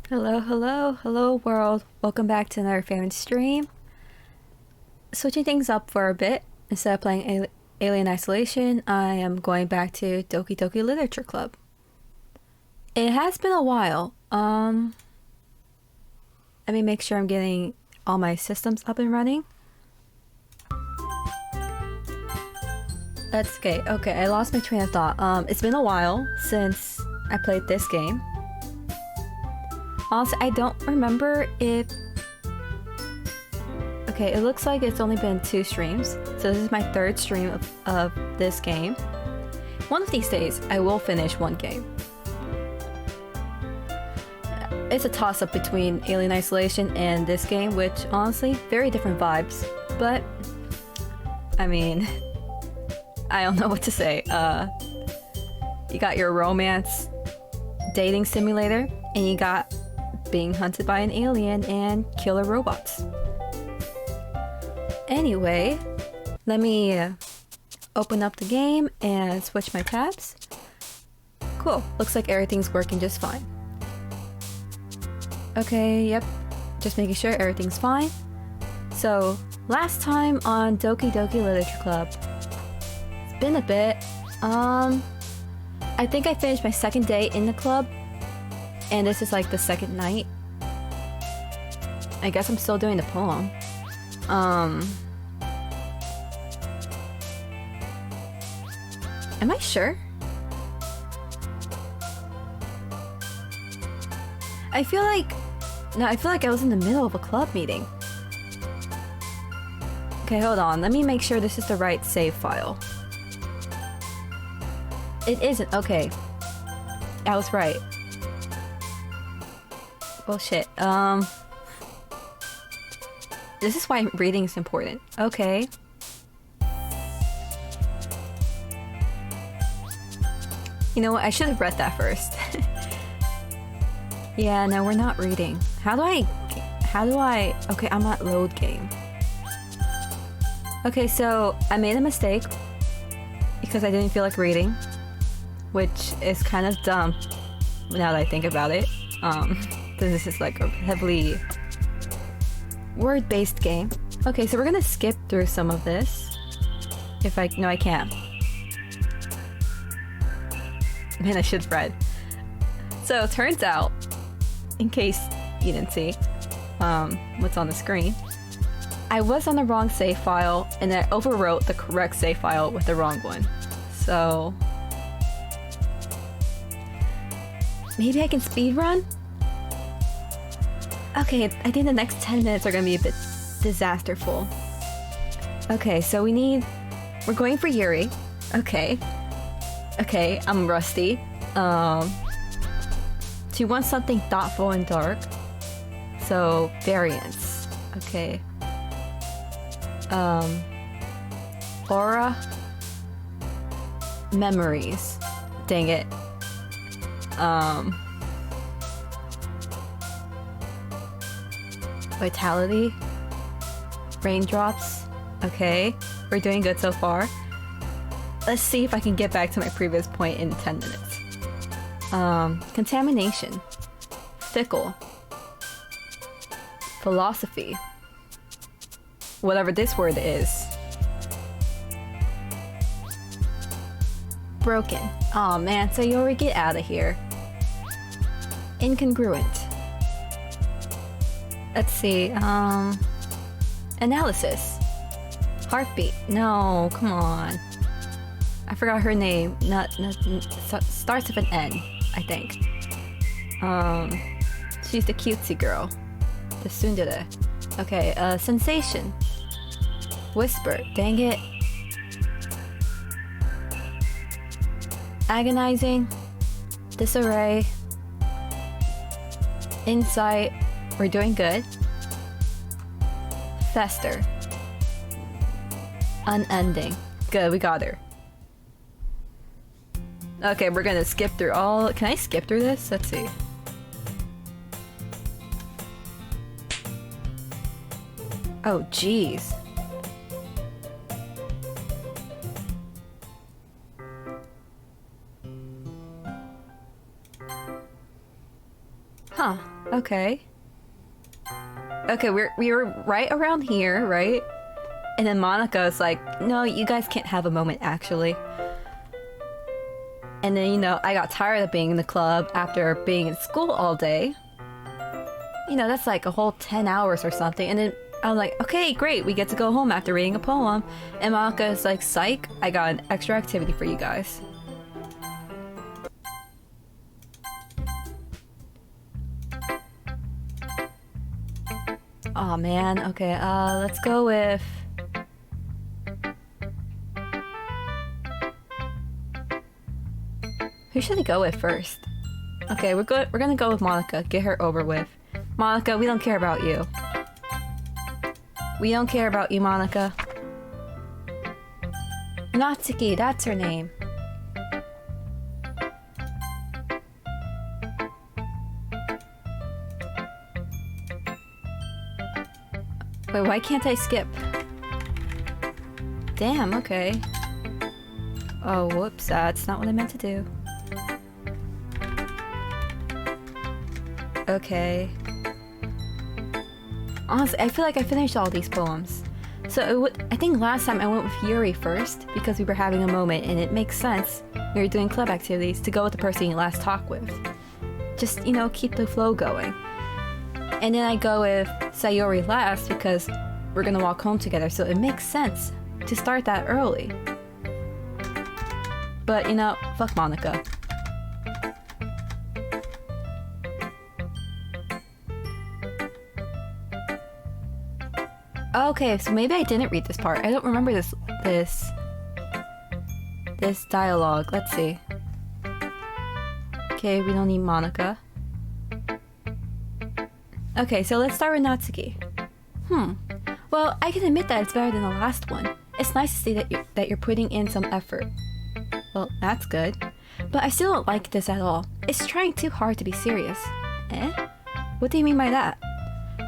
Hello, hello, hello world. Welcome back to another favorite stream. Switching things up for a bit. Instead of playing Alien Isolation, I am going back to Doki Doki Literature Club. It has been a while. Let me make sure I'm getting all my systems up and running. That's okay. Okay, I lost my train of thought. It's been a while since I played this game. Honestly, I don't remember if... Okay, it looks like it's only been 2 streams. So this is my 3rd stream of this game. One of these days, I will finish one game. It's a toss-up between Alien Isolation and this game, which honestly, very different vibes. But, I mean, I don't know what to say. You got your romance dating simulator, and you got being hunted by an alien and killer robots. Anyway, let me open up the game and switch my tabs. Cool, looks like everything's working just fine. Okay, yep, just making sure everything's fine. So, last time on Doki Doki Literature Club, it's been a bit. I think I finished my 2nd day in the club, and this is like the 2nd night. I guess I'm still doing the poem. Am I sure? I feel like... No, I feel like I was in the middle of a club meeting. Okay, hold on. Let me make sure this is the right save file. It isn't. Okay. I was right. Well, shit. This is why reading is important. Okay. You know what? I should have read that first. Yeah, no, we're not reading. How do I... Okay, I'm at load game. Okay, so I made a mistake because I didn't feel like reading, which is kind of dumb now that I think about it. This is like a heavily word-based game. Okay, so we're gonna skip through some of this. If I... No, I can't. Man, I should have read. So, it turns out, in case you didn't see what's on the screen, I was on the wrong save file, and I overwrote the correct save file with the wrong one. So... maybe I can speedrun? Okay, I think the next 10 minutes are gonna be a bit disasterful. Okay, so we're going for Yuri. Okay. Okay, I'm rusty. She wants something thoughtful and dark. So, variance. Okay. Aura. Memories. Dang it. Vitality. Raindrops. Okay, we're doing good so far. Let's see if I can get back to my previous point in 10 minutes. Contamination. Fickle. Philosophy. Whatever this word is. Broken. Aw, man, so you already get out of here. Incongruent. Let's see, analysis. Heartbeat. No, come on. I forgot her name. Starts with an N, I think. She's the cutesy girl. The tsundere. Okay, sensation. Whisper. Dang it. Agonizing. Disarray. Insight. We're doing good. Fester. Unending. Good, we got her. Okay, we're gonna skip through all... Can I skip through this? Let's see. Oh, jeez. Huh. Huh. Okay. Okay, we were right around here, right? And then Monica's like, no, you guys can't have a moment, actually. And then, you know, I got tired of being in the club after being in school all day. You know, that's like a whole 10 hours or something. And then I'm like, okay, great, we get to go home after reading a poem. And Monica's like, psych, I got an extra activity for you guys. Oh man, okay, let's go with... Who should I go with first? Okay, we're gonna go with Monika. Get her over with. Monika, we don't care about you. We don't care about you, Monika. Natsuki, that's her name. Wait, why can't I skip? Damn, okay. Oh, whoops, that's not what I meant to do. Okay. Honestly, I feel like I finished all these poems. So I think last time I went with Yuri first because we were having a moment, and it makes sense when you're doing club activities to go with the person you last talked with. Just, you know, keep the flow going. And then I go with Sayori last because we're gonna walk home together, so it makes sense to start that early. But, you know, fuck Monika. Okay, so maybe I didn't read this part. I don't remember this dialogue. Let's see. Okay, we don't need Monika. Okay, so let's start with Natsuki. Well, I can admit that it's better than the last one. It's nice to see that you're putting in some effort. Well, that's good. But I still don't like this at all. It's trying too hard to be serious. Eh? What do you mean by that?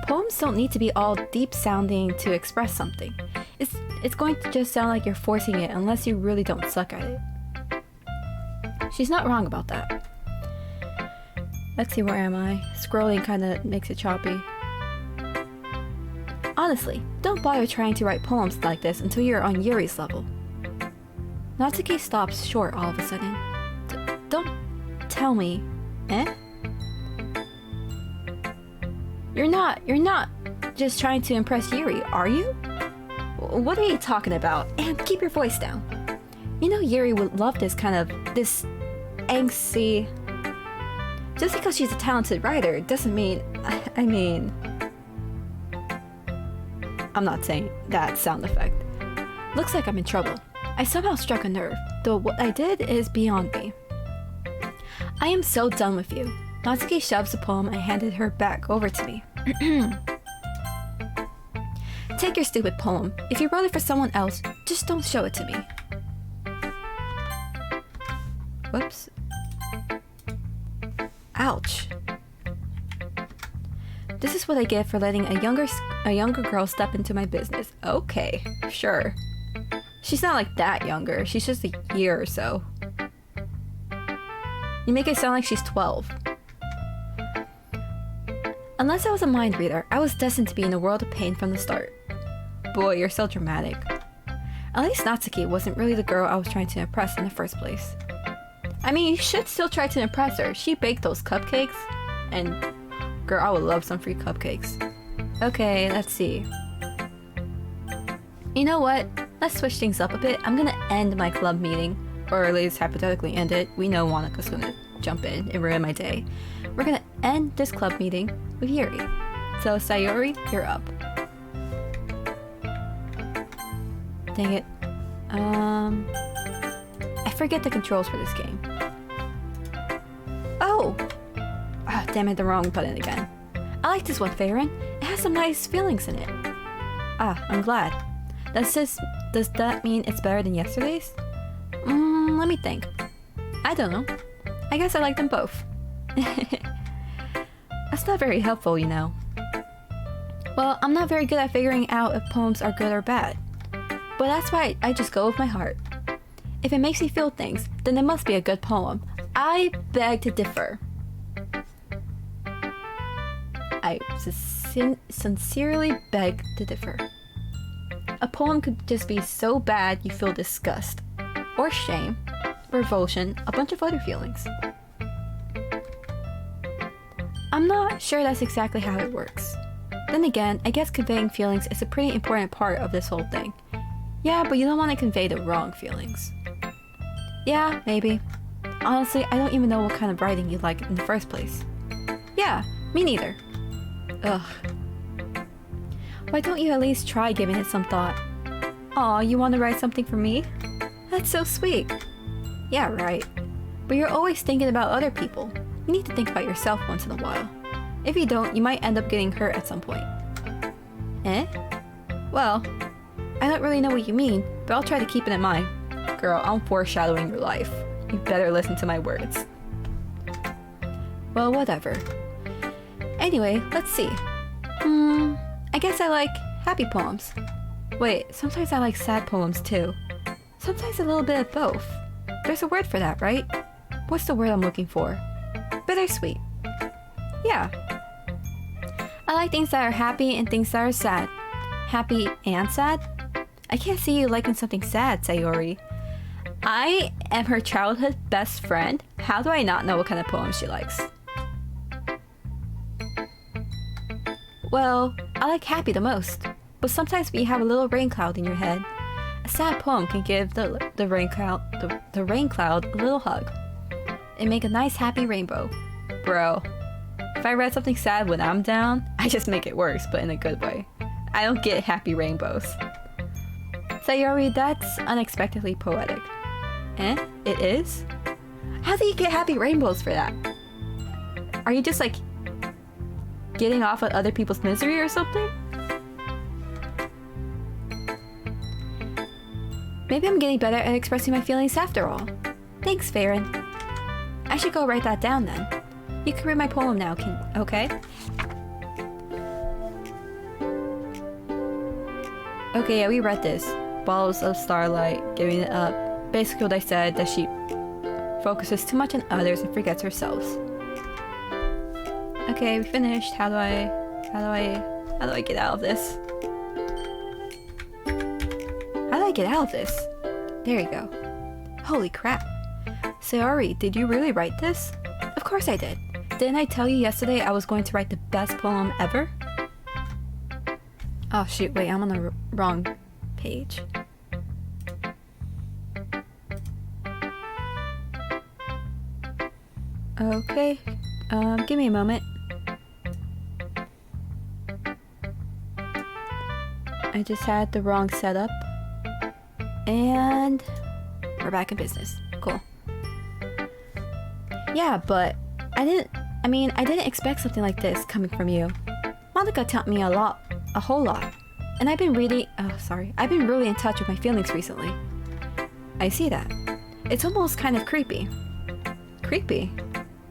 Poems don't need to be all deep sounding to express something. It's going to just sound like you're forcing it unless you really don't suck at it. She's not wrong about that. Let's see, where am I? Scrolling kinda makes it choppy. Honestly, don't bother trying to write poems like this until you're on Yuri's level. Natsuki stops short all of a sudden. Don't tell me. Eh? You're not just trying to impress Yuri, are you? What are you talking about? And keep your voice down. You know Yuri would love this angsty... Just because she's a talented writer doesn't mean... I mean... I'm not saying that sound effect. Looks like I'm in trouble. I somehow struck a nerve, though what I did is beyond me. I am so done with you. Natsuki shoves the poem I handed her back over to me. Take your stupid poem. If you wrote it for someone else, just don't show it to me. Whoops. Ouch. This is what I get for letting a younger girl step into my business. Okay, sure. She's not like that younger. She's just a year or so. You make it sound like she's 12. Unless I was a mind reader, I was destined to be in a world of pain from the start. Boy, you're so dramatic. At least Natsuki wasn't really the girl I was trying to impress in the first place. I mean, you should still try to impress her. She baked those cupcakes, and girl, I would love some free cupcakes. Okay, let's see. You know what? Let's switch things up a bit. I'm gonna end my club meeting, or at least hypothetically end it. We know Monika's gonna jump in and ruin my day. We're gonna end this club meeting with Yuri. So Sayori, you're up. Dang it. I forget the controls for this game. Oh! Ah, damn it, the wrong button again. I like this one, Farron. It has some nice feelings in it. Ah, I'm glad. Does that mean it's better than yesterday's? Let me think. I don't know. I guess I like them both. That's not very helpful, you know. Well, I'm not very good at figuring out if poems are good or bad. But that's why I just go with my heart. If it makes me feel things, then it must be a good poem. I beg to differ. I sincerely beg to differ. A poem could just be so bad you feel disgust, or shame, revulsion, a bunch of other feelings. I'm not sure that's exactly how it works. Then again, I guess conveying feelings is a pretty important part of this whole thing. Yeah, but you don't want to convey the wrong feelings. Yeah, maybe. Honestly, I don't even know what kind of writing you like in the first place. Yeah, me neither. Ugh. Why don't you at least try giving it some thought? Aw, you want to write something for me? That's so sweet. Yeah, right. But you're always thinking about other people. You need to think about yourself once in a while. If you don't, you might end up getting hurt at some point. Eh? Well, I don't really know what you mean, but I'll try to keep it in mind. Girl, I'm foreshadowing your life. You better listen to my words. Well, whatever. Anyway, let's see. I guess I like happy poems. Wait, sometimes I like sad poems too. Sometimes a little bit of both. There's a word for that, right? What's the word I'm looking for? Bittersweet. Yeah. I like things that are happy and things that are sad. Happy and sad? I can't see you liking something sad, Sayori. I am her childhood best friend. How do I not know what kind of poems she likes? Well, I like happy the most. But sometimes when you have a little rain cloud in your head, a sad poem can give the rain cloud a little hug and make a nice happy rainbow. Bro, if I read something sad when I'm down, I just make it worse, but in a good way. I don't get happy rainbows. Sayori, that's unexpectedly poetic. Eh? It is? How do you get happy rainbows for that? Are you just like getting off on other people's misery or something? Maybe I'm getting better at expressing my feelings after all. Thanks, Farron. I should go write that down then. You can read my poem now, okay? Okay, yeah, we read this. Balls of starlight, giving it up. Basically what I said, that she focuses too much on others and forgets herself. Okay, we finished. How do I get out of this? How do I get out of this? There you go. Holy crap. Sayori, did you really write this? Of course I did. Didn't I tell you yesterday I was going to write the best poem ever? Oh shoot, wait, I'm on the wrong page. Okay, give me a moment. I just had the wrong setup. And we're back in business. Cool. Yeah, but I didn't expect something like this coming from you. Monika taught me a whole lot. And I've been really in touch with my feelings recently. I see that. It's almost kind of creepy. Creepy?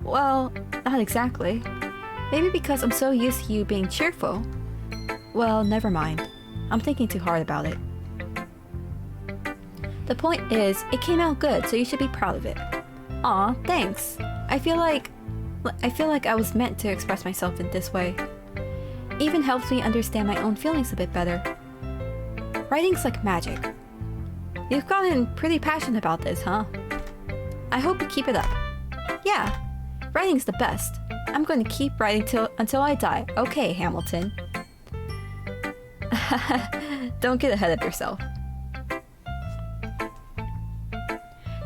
Well, not exactly. Maybe because I'm so used to you being cheerful. Well, never mind. I'm thinking too hard about it. The point is, it came out good, so you should be proud of it. Aw, thanks. I feel like I was meant to express myself in this way. Even helps me understand my own feelings a bit better. Writing's like magic. You've gotten pretty passionate about this, huh? I hope you keep it up. Yeah, writing's the best. I'm going to keep writing until I die. Okay, Hamilton. Don't get ahead of yourself.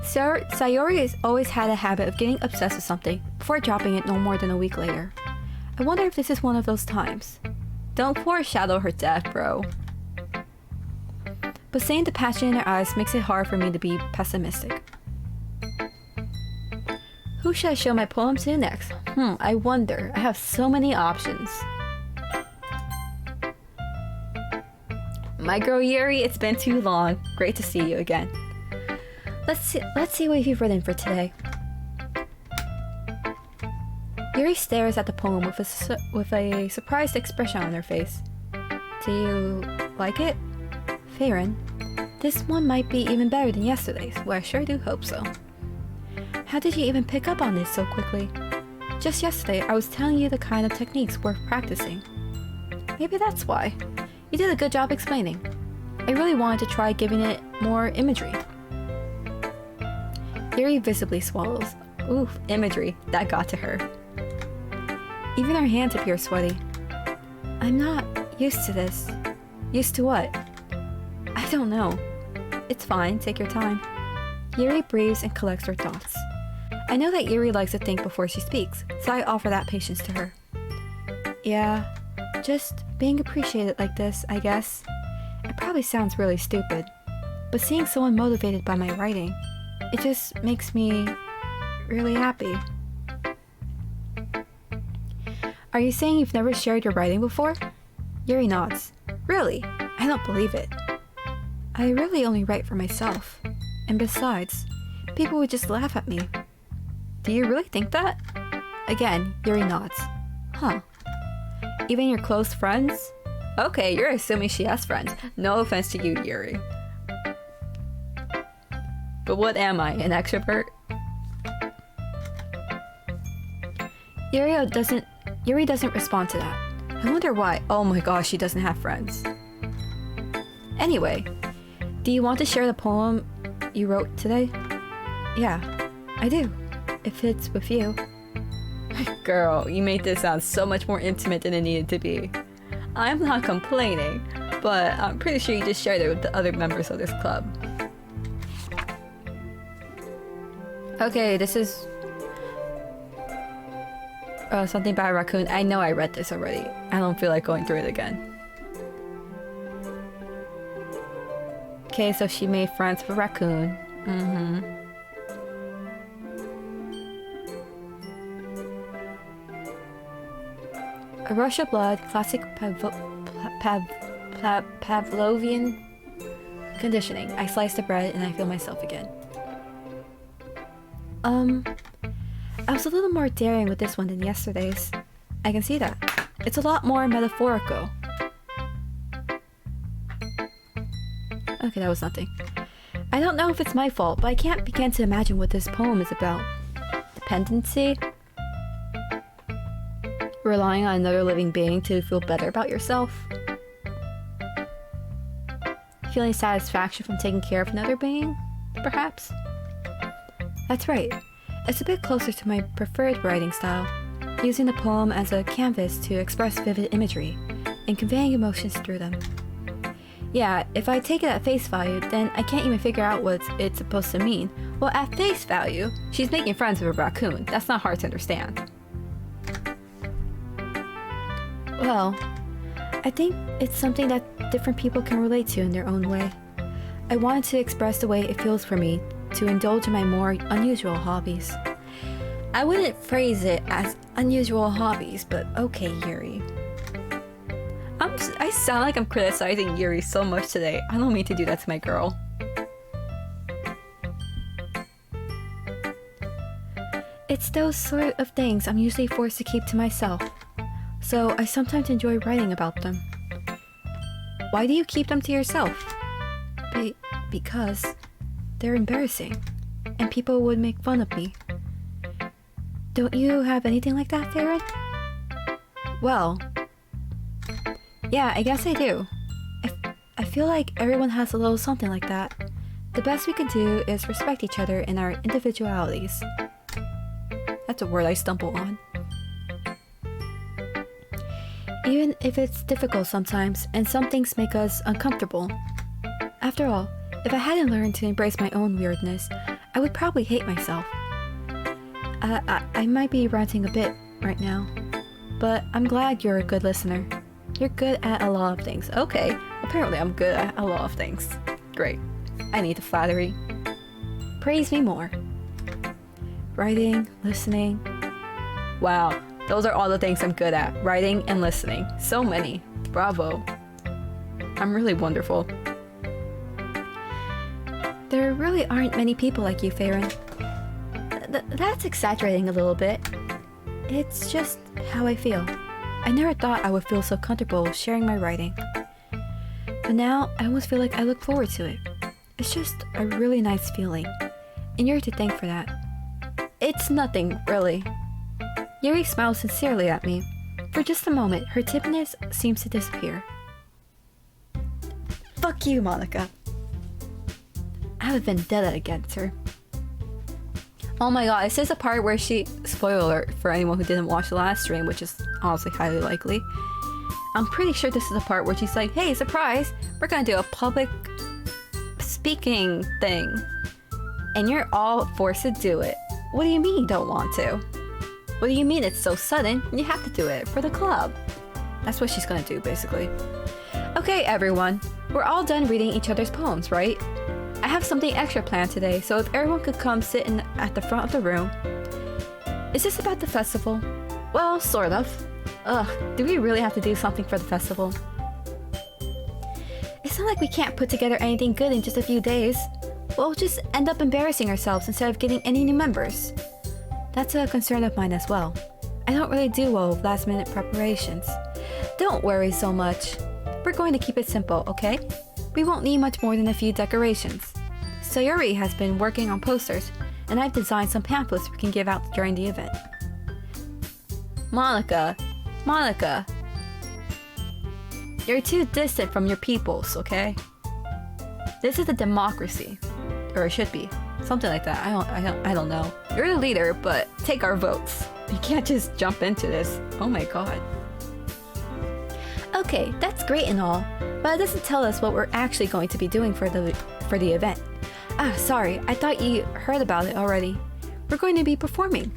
Sayori has always had a habit of getting obsessed with something before dropping it no more than a week later. I wonder if this is one of those times. Don't foreshadow her death, bro. But seeing the passion in her eyes makes it hard for me to be pessimistic. Who should I show my poem to next? I wonder. I have so many options. My girl Yuri, it's been too long. Great to see you again. Let's see what you've written for today. Yuri stares at the poem with a surprised expression on her face. Do you like it? Farron, this one might be even better than yesterday's. Well, I sure do hope so. How did you even pick up on this so quickly? Just yesterday, I was telling you the kind of techniques worth practicing. Maybe that's why. You did a good job explaining. I really wanted to try giving it more imagery. Yuri visibly swallows. Oof, imagery. That got to her. Even her hands appear sweaty. I'm not used to this. Used to what? I don't know. It's fine, take your time. Yuri breathes and collects her thoughts. I know that Yuri likes to think before she speaks, so I offer that patience to her. Yeah, just being appreciated like this, I guess. It probably sounds really stupid, but seeing someone motivated by my writing, it just makes me really happy. Are you saying you've never shared your writing before? Yuri nods. Really? I don't believe it. I really only write for myself. And besides, people would just laugh at me. Do you really think that? Again, Yuri nods. Huh. Even your close friends? Okay, you're assuming she has friends. No offense to you, Yuri. But what am I, an extrovert? Yuri doesn't respond to that. I wonder why. Oh my gosh, she doesn't have friends. Anyway, do you want to share the poem you wrote today? Yeah, I do. If it's with you. Girl, you made this sound so much more intimate than it needed to be. I'm not complaining, but I'm pretty sure you just shared it with the other members of this club. Okay, this is something by a raccoon. I know I read this already. I don't feel like going through it again. Okay, so she made friends with a raccoon. A rush of blood, classic Pavlovian conditioning. I slice the bread and I feel myself again. I was a little more daring with this one than yesterday's. I can see that. It's a lot more metaphorical. Okay, that was nothing. I don't know if it's my fault, but I can't begin to imagine what this poem is about. Dependency? Relying on another living being to feel better about yourself? Feeling satisfaction from taking care of another being, perhaps? That's right. It's a bit closer to my preferred writing style, using the poem as a canvas to express vivid imagery and conveying emotions through them. Yeah, if I take it at face value, then I can't even figure out what it's supposed to mean. Well, at face value, she's making friends with a raccoon. That's not hard to understand. Well, I think it's something that different people can relate to in their own way. I wanted to express the way it feels for me to indulge in my more unusual hobbies. I wouldn't phrase it as unusual hobbies, but okay, Yuri. I sound like I'm criticizing Yuri so much today. I don't mean to do that to my girl. It's those sort of things I'm usually forced to keep to myself, so I sometimes enjoy writing about them. Why do you keep them to yourself? Because they're embarrassing, and people would make fun of me. Don't you have anything like that, Farron? Well, yeah, I guess I do. I feel like everyone has a little something like that. The best we can do is respect each other in our individualities. That's a word I stumble on. Even if it's difficult sometimes, and some things make us uncomfortable. After all, if I hadn't learned to embrace my own weirdness, I would probably hate myself. I might be ranting a bit right now, but I'm glad you're a good listener. You're good at a lot of things. Okay, apparently I'm good at a lot of things. Great. I need the flattery. Praise me more. Writing, listening. Wow, those are all the things I'm good at. Writing and listening. So many. Bravo. I'm really wonderful. There really aren't many people like you, Farron. That's exaggerating a little bit. It's just how I feel. I never thought I would feel so comfortable sharing my writing. But now, I almost feel like I look forward to it. It's just a really nice feeling. And you're to thank for that. It's nothing, really. Yuri smiles sincerely at me. For just a moment, her tipness seems to disappear. Fuck you, Monika. I have a vendetta against her. Oh my god, is this a part where she... Spoiler alert for anyone who didn't watch the last stream, which is honestly highly likely. I'm pretty sure this is the part where she's like, hey, surprise! We're gonna do a public speaking thing. And you're all forced to do it. What do you mean you don't want to? What do you mean it's so sudden? You have to do it for the club. That's what she's gonna do, basically. Okay, everyone. We're all done reading each other's poems, right? I have something extra planned today, so if everyone could come sit at the front of the room. Is this about the festival? Well, sort of. Ugh, do we really have to do something for the festival? It's not like we can't put together anything good in just a few days. We'll just end up embarrassing ourselves instead of getting any new members. That's a concern of mine as well. I don't really do well with last-minute preparations. Don't worry so much. We're going to keep it simple, okay? We won't need much more than a few decorations. Sayori has been working on posters, and I've designed some pamphlets we can give out during the event. Monika, you're too distant from your peoples, okay? This is a democracy, or it should be, something like that. I don't know. You're the leader, but take our votes. You can't just jump into this. Oh my god. Okay, that's great and all, but it doesn't tell us what we're actually going to be doing for the event. Ah, sorry, I thought you heard about it already. We're going to be performing.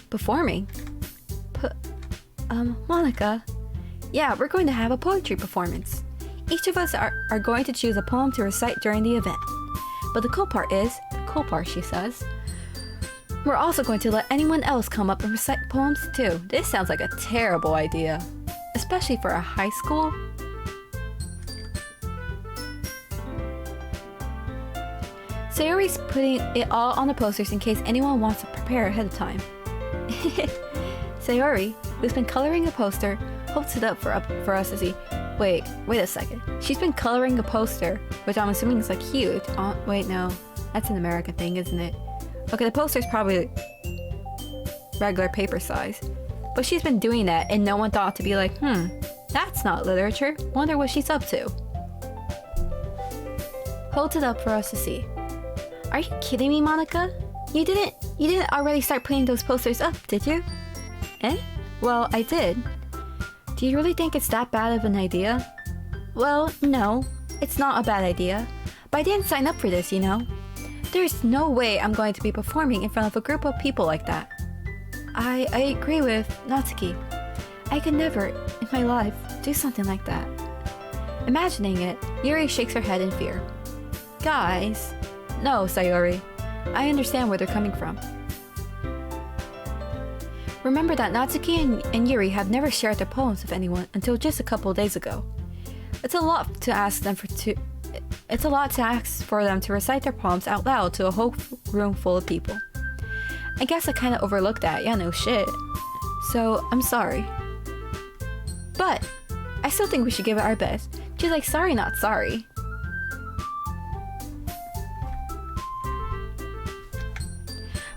Performing? Monika? Yeah, we're going to have a poetry performance. Each of us are going to choose a poem to recite during the event. But the cool part, she says, we're also going to let anyone else come up and recite poems too. This sounds like a terrible idea. Especially for a high school. Sayori's putting it all on the posters in case anyone wants to prepare ahead of time. Sayori, who's been coloring a poster, holds it up for us to see. Wait a second. She's been coloring a poster, which I'm assuming is like huge. Wait, no. That's an American thing, isn't it? Okay, the poster's probably regular paper size. But she's been doing that and no one thought to be like, that's not literature. Wonder what she's up to. Holds it up for us to see. Are you kidding me, Monika? You didn't already start putting those posters up, did you? Eh? Well, I did. Do you really think it's that bad of an idea? Well, no. It's not a bad idea. But I didn't sign up for this, you know? There's no way I'm going to be performing in front of a group of people like that. I agree with Natsuki. I could never, in my life, do something like that. Imagining it, Yuri shakes her head in fear. Guys. No, Sayori. I understand where they're coming from. Remember that Natsuki and Yuri have never shared their poems with anyone until just a couple of days ago. It's a lot to ask for them to recite their poems out loud to a whole room full of people. I guess I kinda overlooked that, yeah, no shit. So, I'm sorry. But, I still think we should give it our best. She's like, sorry not sorry.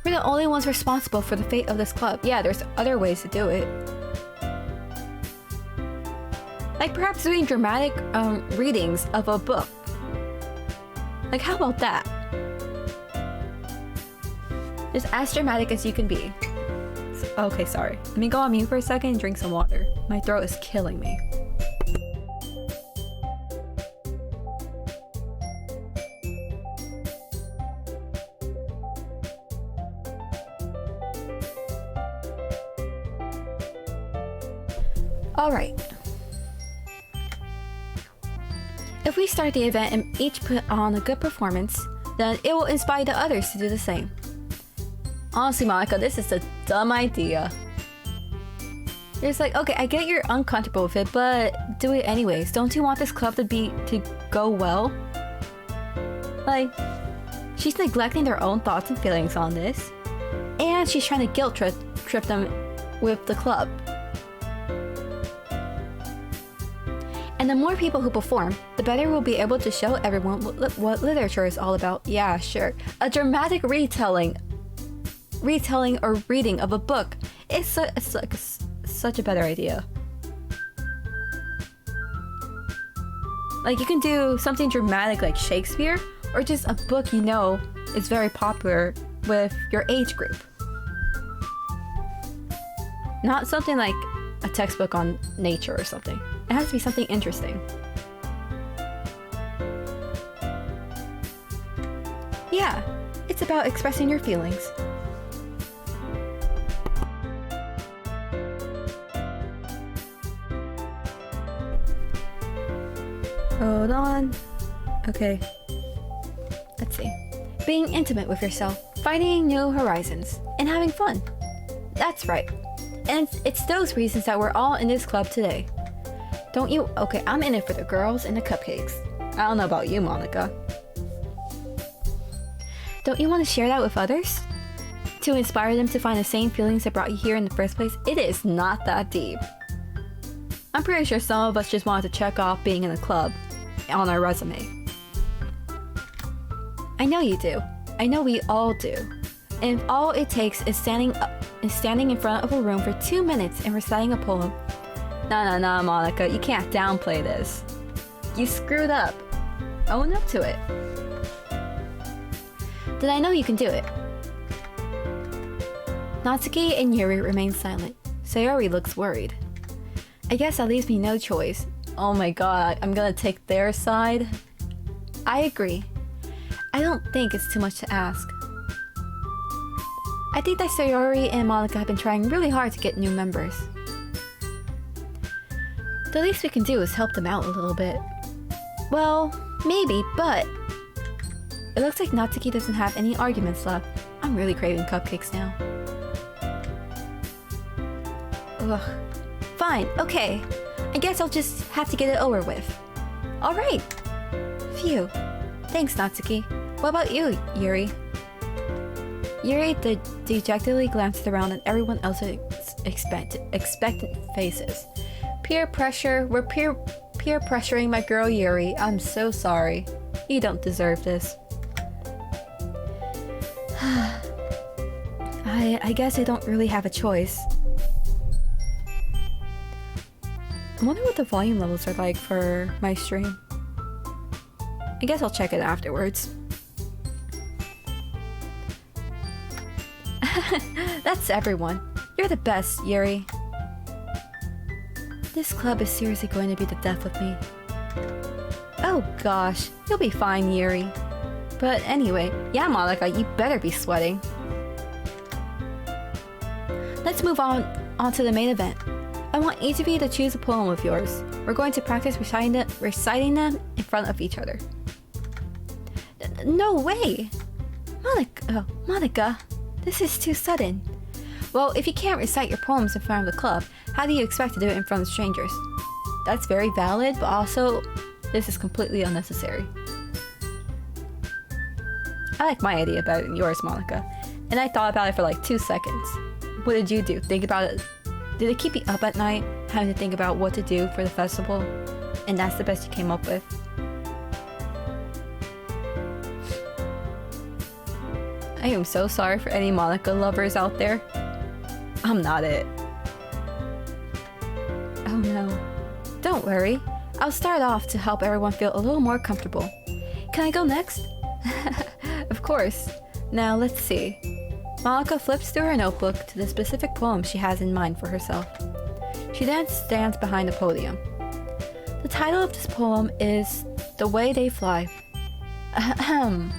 We're the only ones responsible for the fate of this club. Yeah, there's other ways to do it. Like perhaps doing dramatic readings of a book. Like how about that? Just as dramatic as you can be. Okay, sorry. Let me go on mute for a second and drink some water. My throat is killing me. Alright. If we start the event and each put on a good performance, then it will inspire the others to do the same. Honestly, Monika, this is a dumb idea. It's like, okay, I get you're uncomfortable with it, but do it anyways. Don't you want this club to go well? Like, she's neglecting their own thoughts and feelings on this. And she's trying to guilt trip them with the club. And the more people who perform, the better we'll be able to show everyone what literature is all about. Yeah, sure. A dramatic retelling or reading of a book It's like such a better idea. Like, you can do something dramatic like Shakespeare, or just a book you know is very popular with your age group. Not something like a textbook on nature or something. It has to be something interesting. Yeah, it's about expressing your feelings. Hold on. Okay. Let's see. Being intimate with yourself, finding new horizons, and having fun. That's right. And it's those reasons that we're all in this club today. Don't you? Okay, I'm in it for the girls and the cupcakes. I don't know about you, Monika. Don't you want to share that with others? To inspire them to find the same feelings that brought you here in the first place? It is not that deep. I'm pretty sure some of us just wanted to check off being in a club on our resume. I know you do. I know we all do. And if all it takes is standing in front of a room for 2 minutes and reciting a poem. Nah, Monika, you can't downplay this. You screwed up. Own up to it. Then I know you can do it. Natsuki and Yuri remain silent. Sayori looks worried. I guess that leaves me no choice. Oh my god, I'm gonna take their side? I agree. I don't think it's too much to ask. I think that Sayori and Monika have been trying really hard to get new members. The least we can do is help them out a little bit. Well, maybe, but it looks like Natsuki doesn't have any arguments left. I'm really craving cupcakes now. Ugh. Fine, okay. I guess I'll just have to get it over with. Alright. Phew. Thanks, Natsuki. What about you, Yuri? Yuri dejectedly glanced around at everyone else's expectant faces. Peer pressure. We're peer pressuring my girl Yuri. I'm so sorry. You don't deserve this. I guess I don't really have a choice. I wonder what the volume levels are like for my stream. I guess I'll check it afterwards. That's everyone. You're the best, Yuri. This club is seriously going to be the death of me. Oh gosh, you'll be fine, Yuri. But anyway, yeah, Monika, you better be sweating. Let's move on to the main event. I want each of you to choose a poem of yours. We're going to practice reciting them in front of each other. No way! Monika, this is too sudden. Well, if you can't recite your poems in front of the club, how do you expect to do it in front of strangers? That's very valid, but also, this is completely unnecessary. I like my idea better than yours, Monika. And I thought about it for like 2 seconds. What did you do? Think about it? Did it keep you up at night, having to think about what to do for the festival? And that's the best you came up with? I am so sorry for any Monika lovers out there. I'm not it. Oh no. Don't worry. I'll start off to help everyone feel a little more comfortable. Can I go next? Of course. Now let's see. Monika flips through her notebook to the specific poem she has in mind for herself. She then stands behind the podium. The title of this poem is The Way They Fly. Ahem.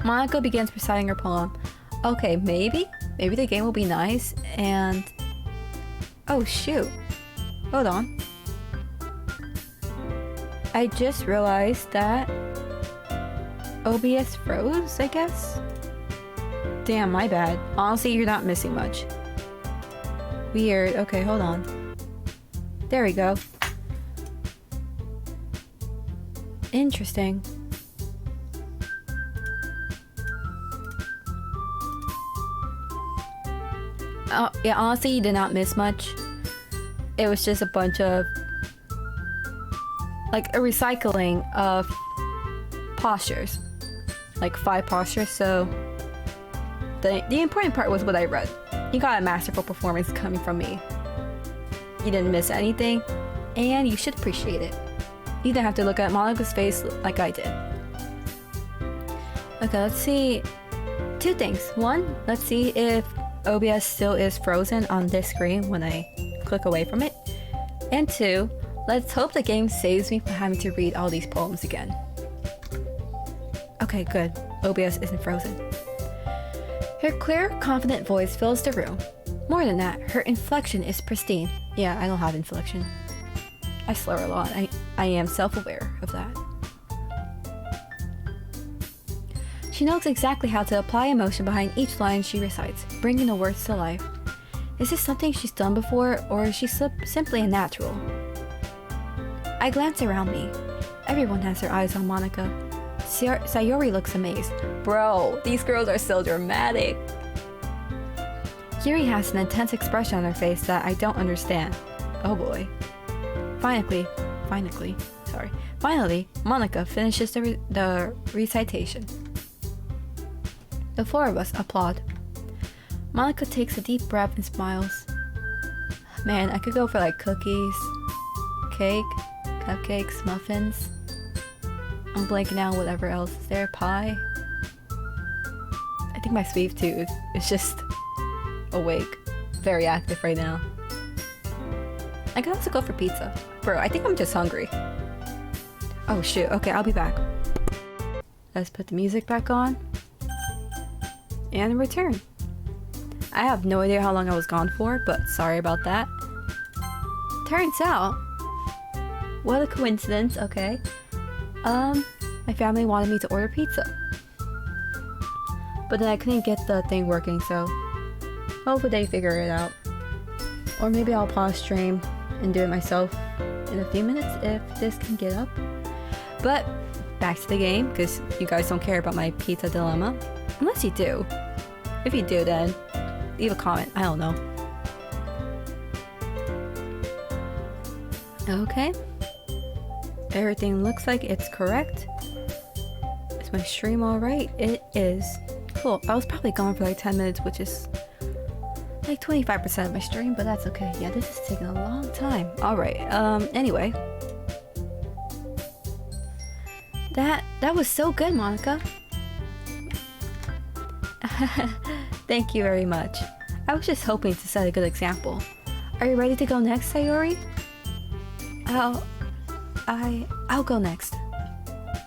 Monika begins reciting her poem. Okay, maybe the game will be nice and... Oh shoot. Hold on. I just realized that OBS froze, I guess? Damn, my bad. Honestly, you're not missing much. Weird. Okay, hold on. There we go. Interesting. Yeah, honestly, you did not miss much. It was just a bunch of... like, a recycling of postures. Like 5 postures, so... The important part was what I read. You got a masterful performance coming from me. You didn't miss anything, and you should appreciate it. You didn't have to look at Monika's face like I did. Okay, let's see. 2 things. 1, let's see if OBS still is frozen on this screen when I click away from it. And 2, let's hope the game saves me from having to read all these poems again. Okay, good. OBS isn't frozen. Her clear, confident voice fills the room. More than that, her inflection is pristine. Yeah, I don't have inflection. I slur a lot. I am self-aware of that. She knows exactly how to apply emotion behind each line she recites, bringing the words to life. Is this something she's done before, or is she simply a natural? I glance around me. Everyone has their eyes on Monika. Sayori looks amazed. Bro, these girls are so dramatic. Yuri has an intense expression on her face that I don't understand. Oh boy. Finally, Monika finishes the recitation. The 4 of us applaud. Monika takes a deep breath and smiles. Man, I could go for like cookies, cake, cupcakes, muffins. I'm blanking out whatever else is there. Pie. I think my sweet tooth is just awake. Very active right now. I could also go for pizza. Bro, I think I'm just hungry. Oh shoot, okay, I'll be back. Let's put the music back on. And return. I have no idea how long I was gone for, but sorry about that. Turns out, what a coincidence, okay. My family wanted me to order pizza. But then I couldn't get the thing working, so hopefully they figure it out. Or maybe I'll pause stream and do it myself in a few minutes if this can get up. But back to the game, because you guys don't care about my pizza dilemma. Unless you do. If you do, then leave a comment. I don't know. Okay. Everything looks like it's correct. Is my stream alright? It is. Cool. I was probably gone for like 10 minutes, which is like 25% of my stream, but that's okay. Yeah, this is taking a long time. Alright. Anyway. That was so good, Monika. Thank you very much. I was just hoping to set a good example. Are you ready to go next, Sayori? I'll go next.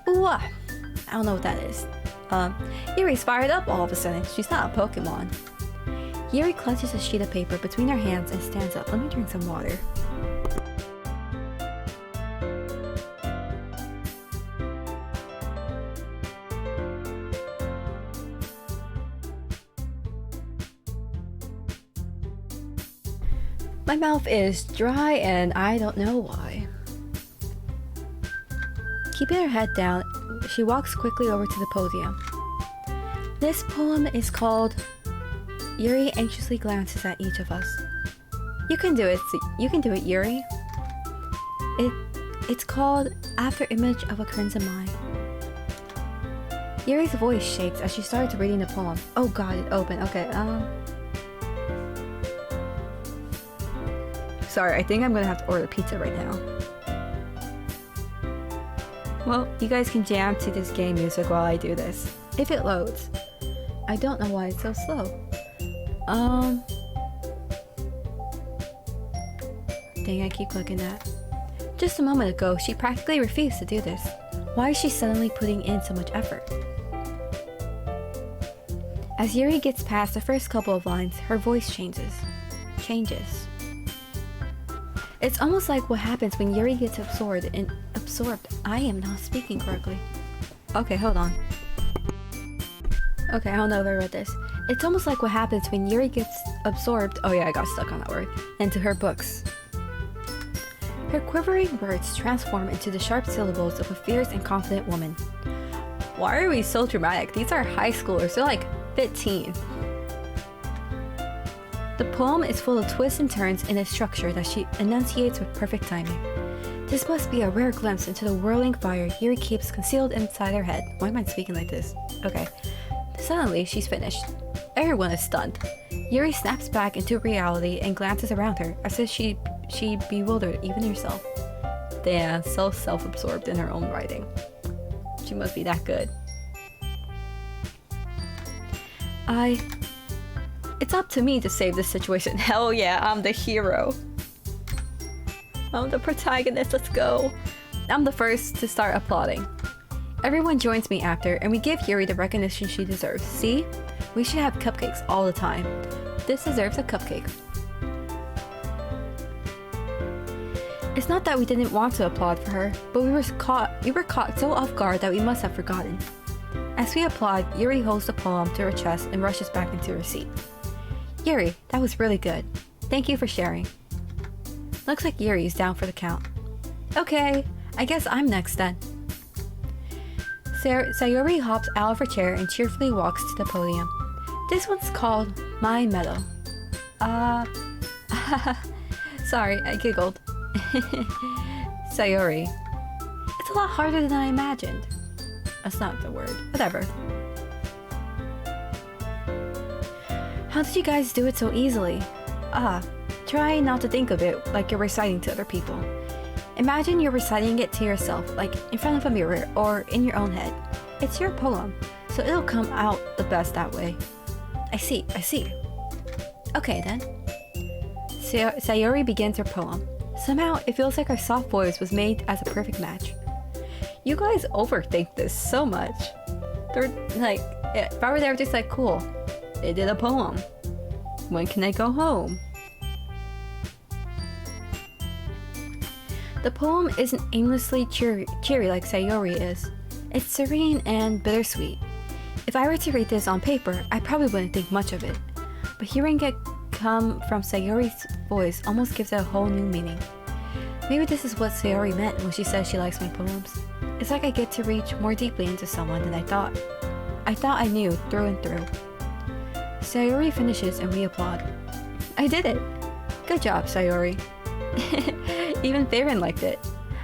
Ooh, I don't know what that is. Yuri's fired up all of a sudden. She's not a Pokemon. Yuri clutches a sheet of paper between her hands and stands up. Let me drink some water. My mouth is dry and I don't know why. Keeping her head down, she walks quickly over to the podium. This poem is called... Yuri anxiously glances at each of us. You can do it, Yuri. It's called After Image of a Crimson Mind. Yuri's voice shakes as she starts reading the poem. Oh god, it opened. Okay, Sorry, I think I'm gonna have to order pizza right now. Well, you guys can jam to this game music while I do this. If it loads. I don't know why it's so slow. Dang, I keep clicking that. Just a moment ago, she practically refused to do this. Why is she suddenly putting in so much effort? As Yuri gets past the first couple of lines, her voice changes. It's almost like what happens when Yuri gets absorbed. I am not speaking correctly. Okay, hold on. Okay, I don't know if I read this. It's almost like what happens when Yuri gets absorbed. Oh yeah, I got stuck on that word. Into her books. Her quivering words transform into the sharp syllables of a fierce and confident woman. Why are we so dramatic? These are high schoolers. They're like 15. The poem is full of twists and turns in a structure that she enunciates with perfect timing. This must be a rare glimpse into the whirling fire Yuri keeps concealed inside her head. Why am I speaking like this? Okay. Suddenly, she's finished. Everyone is stunned. Yuri snaps back into reality and glances around her, as if she bewildered even herself. Damn, so self-absorbed in her own writing. She must be that good. It's up to me to save this situation. Hell yeah, I'm the hero. I'm the protagonist, let's go. I'm the first to start applauding. Everyone joins me after, and we give Yuri the recognition she deserves. See? We should have cupcakes all the time. This deserves a cupcake. It's not that we didn't want to applaud for her, but we were caught so off guard that we must have forgotten. As we applaud, Yuri holds the poem to her chest and rushes back into her seat. Yuri, that was really good. Thank you for sharing. Looks like Yuri is down for the count. Okay, I guess I'm next then. Sayori hops out of her chair and cheerfully walks to the podium. This one's called My Medal. Sorry, I giggled. Sayori. It's a lot harder than I imagined. That's not the word. Whatever. How did you guys do it so easily? Try not to think of it like you're reciting to other people. Imagine you're reciting it to yourself, like in front of a mirror or in your own head. It's your poem, so it'll come out the best that way. I see. Okay then. Sayori begins her poem. Somehow, it feels like her soft voice was made as a perfect match. You guys overthink this so much. They're like, if I were there, just like, cool. They did a poem. When can I go home? The poem isn't aimlessly cheery like Sayori is. It's serene and bittersweet. If I were to read this on paper, I probably wouldn't think much of it. But hearing it come from Sayori's voice almost gives it a whole new meaning. Maybe this is what Sayori meant when she says she likes my poems. It's like I get to reach more deeply into someone than I thought. I thought I knew through and through. Sayori finishes and we applaud. I did it! Good job, Sayori. Even Farron liked it.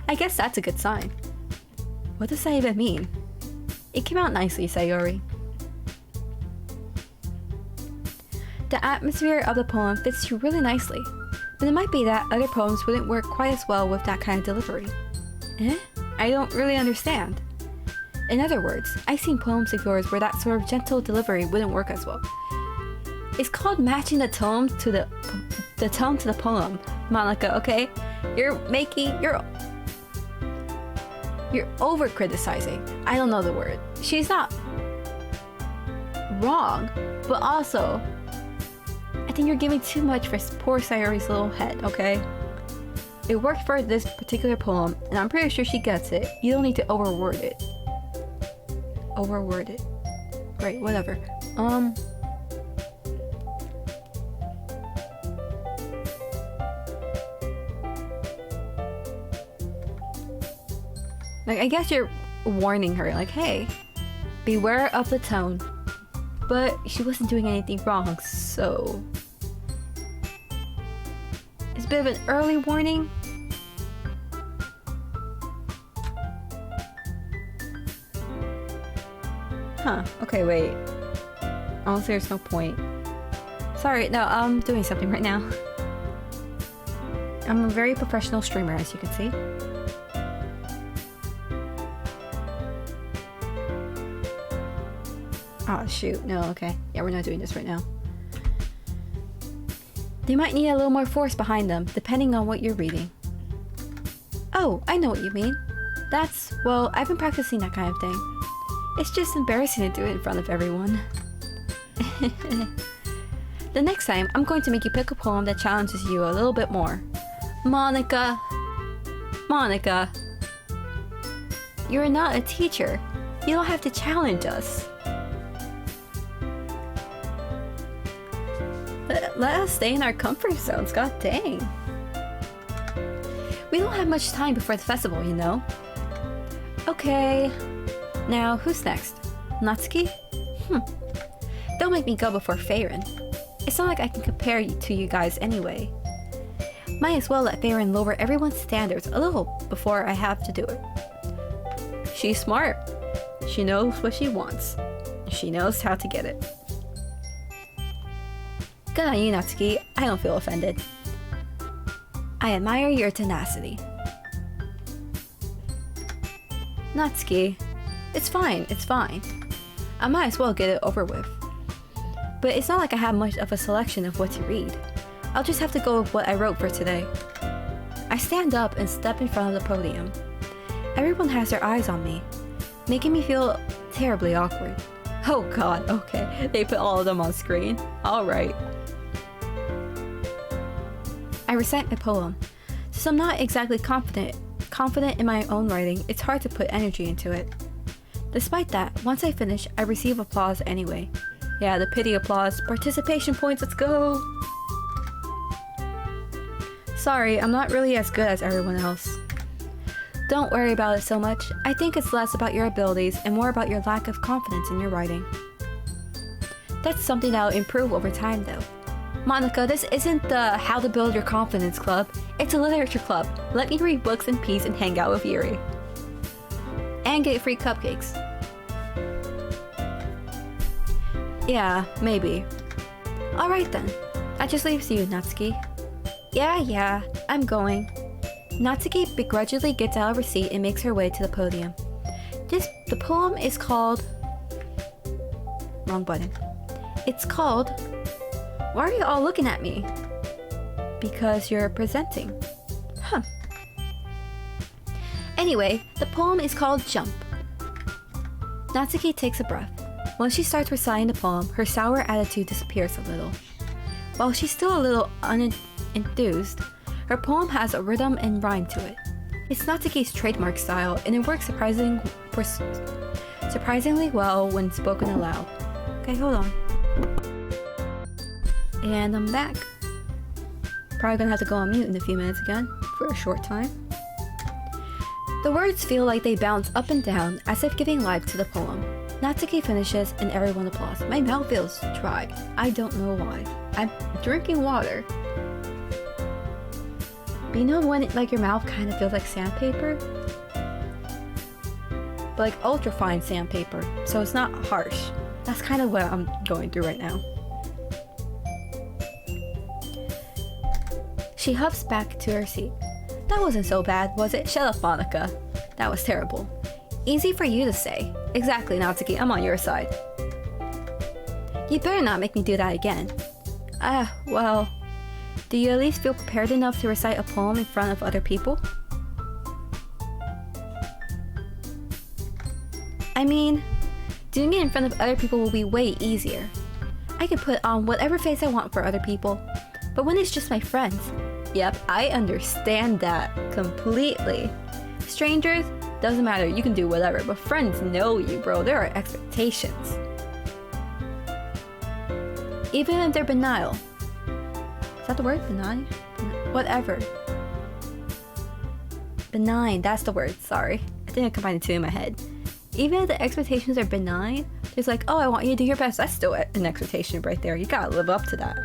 I guess that's a good sign. What does that even mean? It came out nicely, Sayori. The atmosphere of the poem fits you really nicely, but it might be that other poems wouldn't work quite as well with that kind of delivery. I don't really understand. In other words, I've seen poems of yours where that sort of gentle delivery wouldn't work as well. It's called matching the tone to the tone to the poem, Monika, okay? You're over criticizing. I don't know the word. She's not wrong, but also I think you're giving too much for poor Sayori's little head, okay? It worked for this particular poem, and I'm pretty sure she gets it. You don't need to overword it. Overword it. Right, whatever. Like, I guess you're warning her, like, hey, beware of the tone. But she wasn't doing anything wrong, so... It's a bit of an early warning. Huh, okay, wait. Honestly, there's no point. Sorry, no, I'm doing something right now. I'm a very professional streamer, as you can see. Oh shoot, no, okay. Yeah, we're not doing this right now. They might need a little more force behind them, depending on what you're reading. Oh, I know what you mean. That's, well, I've been practicing that kind of thing. It's just embarrassing to do it in front of everyone. The next time, I'm going to make you pick a poem that challenges you a little bit more. Monika! Monika! You're not a teacher. You don't have to challenge us. Let us stay in our comfort zones, god dang. We don't have much time before the festival, you know. Okay. Now, who's next? Natsuki? Don't make me go before Farron. It's not like I can compare you to you guys anyway. Might as well let Farron lower everyone's standards a little before I have to do it. She's smart. She knows what she wants. She knows how to get it. Good on you, Natsuki. I don't feel offended. I admire your tenacity. Natsuki, it's fine, it's fine. I might as well get it over with. But it's not like I have much of a selection of what to read. I'll just have to go with what I wrote for today. I stand up and step in front of the podium. Everyone has their eyes on me, making me feel terribly awkward. Oh god, okay, they put all of them on screen. Alright. I recite my poem. Since I'm not exactly confident in my own writing, it's hard to put energy into it. Despite that, once I finish, I receive applause anyway. Yeah, the pity applause. Participation points, let's go! Sorry, I'm not really as good as everyone else. Don't worry about it so much. I think it's less about your abilities and more about your lack of confidence in your writing. That's something that'll improve over time though. Monika, this isn't the How to Build Your Confidence club. It's a literature club. Let me read books in peace and hang out with Yuri. And get free cupcakes. Yeah, maybe. Alright then. That just leaves you, Natsuki. Yeah, I'm going. Natsuki begrudgingly gets out of her seat and makes her way to the podium. The poem is called... Wrong button. It's called... Why are you all looking at me? Because you're presenting. Huh. Anyway, the poem is called Jump. Natsuki takes a breath. Once she starts reciting the poem, her sour attitude disappears a little. While she's still a little enthused, her poem has a rhythm and rhyme to it. It's Natsuki's trademark style, and it works surprisingly well when spoken aloud. Okay, hold on. And I'm back. Probably gonna have to go on mute in a few minutes again, for a short time. The words feel like they bounce up and down, as if giving life to the poem. Natsuki finishes, and everyone applauds. My mouth feels dry. I don't know why. I'm drinking water. But you know when your mouth kind of feels like sandpaper? But like ultra fine sandpaper, so it's not harsh. That's kind of what I'm going through right now. She hops back to her seat. That wasn't so bad, was it? Shut up, Monika. That was terrible. Easy for you to say. Exactly, Natsuki, I'm on your side. You better not make me do that again. Well... Do you at least feel prepared enough to recite a poem in front of other people? I mean, doing it in front of other people will be way easier. I can put on whatever face I want for other people, but when it's just my friends, yep, I understand that completely. Strangers, doesn't matter, you can do whatever, but friends know you, bro. There are expectations. Even if they're banal. Is that the word? Benign? Whatever. Benign, that's the word, sorry. I think I combined the two in my head. Even if the expectations are benign, it's like, oh, I want you to do your best. That's still an expectation right there. You gotta live up to that.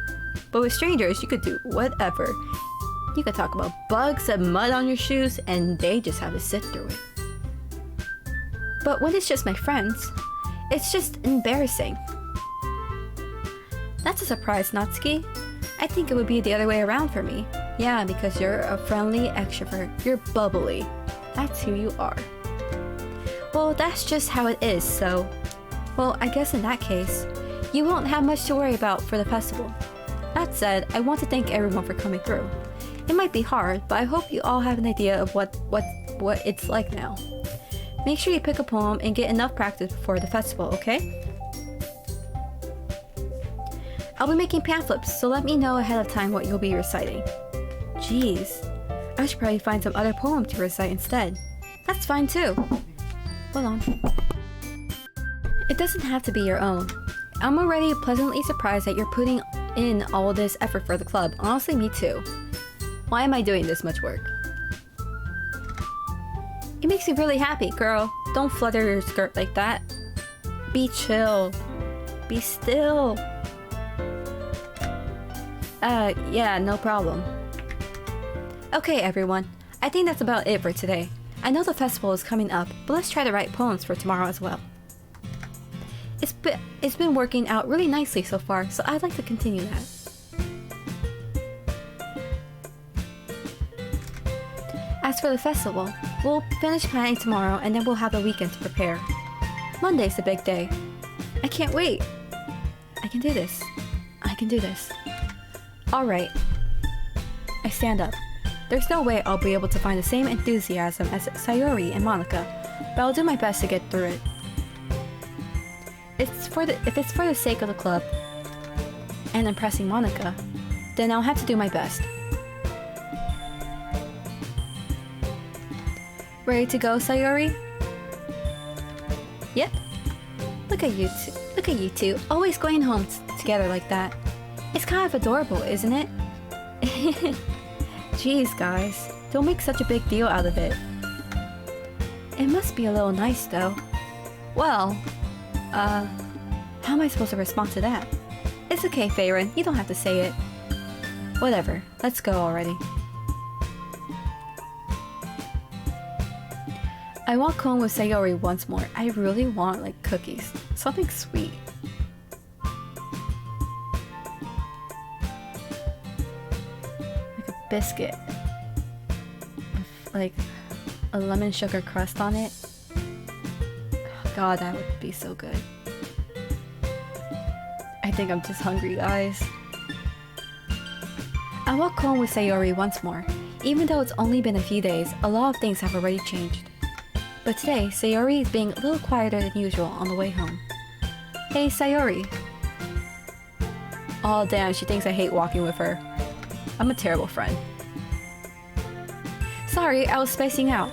But with strangers, you could do whatever. You could talk about bugs and mud on your shoes, and they just have to sit through it. But when it's just my friends, it's just embarrassing. That's a surprise, Natsuki. I think it would be the other way around for me. Yeah, because you're a friendly extrovert. You're bubbly. That's who you are. Well, that's just how it is, so... Well, I guess in that case, you won't have much to worry about for the festival. That said, I want to thank everyone for coming through. It might be hard, but I hope you all have an idea of what it's like now. Make sure you pick a poem and get enough practice before the festival, okay? I'll be making pamphlets, so let me know ahead of time what you'll be reciting. Jeez, I should probably find some other poem to recite instead. That's fine too. Hold on. It doesn't have to be your own. I'm already pleasantly surprised that you're putting in all this effort for the club. Honestly, me too. Why am I doing this much work? It makes me really happy, girl. Don't flutter your skirt like that. Be chill. Be still. Yeah, no problem. Okay, everyone. I think that's about it for today. I know the festival is coming up, but let's try to write poems for tomorrow as well. It's been working out really nicely so far, so I'd like to continue that. As for the festival, we'll finish planning tomorrow and then we'll have the weekend to prepare. Monday's the big day. I can't wait. I can do this. I can do this. Alright. I stand up. There's no way I'll be able to find the same enthusiasm as Sayori and Monika, but I'll do my best to get through it. If it's for the sake of the club and impressing Monika, then I'll have to do my best. Ready to go, Sayori? Yep. Look at you two, always going home together like that. It's kind of adorable, isn't it? Jeez, guys, don't make such a big deal out of it. It must be a little nice, though. Well, how am I supposed to respond to that? It's okay, Feyrin, you don't have to say it. Whatever, let's go already. I walk home with Sayori once more. I really want, like, cookies. Something sweet. Like a biscuit. With, like, a lemon sugar crust on it. God, that would be so good. I think I'm just hungry, guys. I walk home with Sayori once more. Even though it's only been a few days, a lot of things have already changed. But today, Sayori is being a little quieter than usual on the way home. Hey, Sayori. Oh damn, she thinks I hate walking with her. I'm a terrible friend. Sorry, I was spacing out.